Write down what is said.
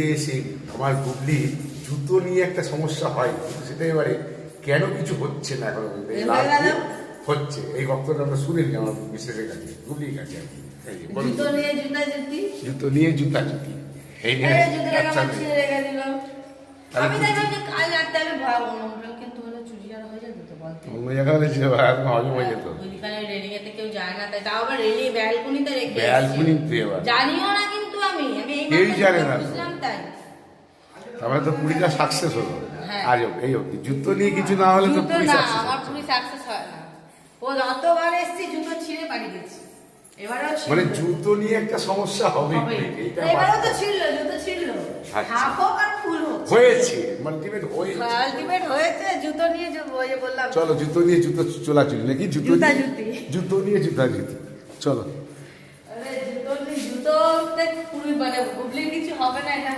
এসে আমার গুবলি জুতো নিয়ে একটা সমস্যা হয়, কিন্তু সেটা এবারে কেন কিছু হচ্ছে না এখন পর্যন্ত। এই লাল দিয়ে হচ্ছে, এই বক্তব্যটা আমরা শুনিনি আমার মিসেসের কাছে, গুবলির কাছে আর কি। এই যে, বলুন। জুতো নিয়ে জুতা জুতি জুতো নিয়ে জুতা জুতি এই নিয়ে জুতোটাকে আচ্ছা, আমার ছিঁড়ে রেখে দিল। তাহলে আমি কি- দেখলাম যে কাল রাতে আমি ভাবলাম কিন্তু হলো চুড়িদার হয়ে যেত তো বলতে অন্য জায়গায় হয়েছে একদম হজম হয়ে যেত। ওইখানে রেলিং এতে কেউ যায় না, তাই তাও আবার রেলিং ব্যালকনিতে রেখে এসেছি। ব্যালকনিতে আবার জানিও না কিন্তু আমি এই কেউই মাত্র জানে না। বুঝলাম তাই। তারপরে তো পুরীটা সাকসেস হলো হ্যাঁ। আজ এই অব্দি। জুতো নিয়ে কিছু না হলে তো জুতো পুরী না, সাকসেস আমার পুরি সাকসেস হয় না। ও যতবার এসেছি জুতো ছিঁড়ে বাড়ি গেছি। এবারেও ছিল। মানে জুতো নিয়ে একটা সমস্যা হবে এইটা এবারেও তো ছিল, জুতো ছিল। আচ্ছা। হাফ হোক আর ফুল হোক। হয়েছে, মাল্টিমেট হয়েছে। আলটিমেট হয়েছে, জুতো নিয়ে ওই যে বললাম। চলো জুতো নিয়ে জুতো চোলাচুলি নাকি জুতো জুতা নিয়ে- জুতি। জুতো নিয়ে জুতা জুতি চলো। আরে জুতোতে পুরি মানে গুবলির কিছু হবে না এটা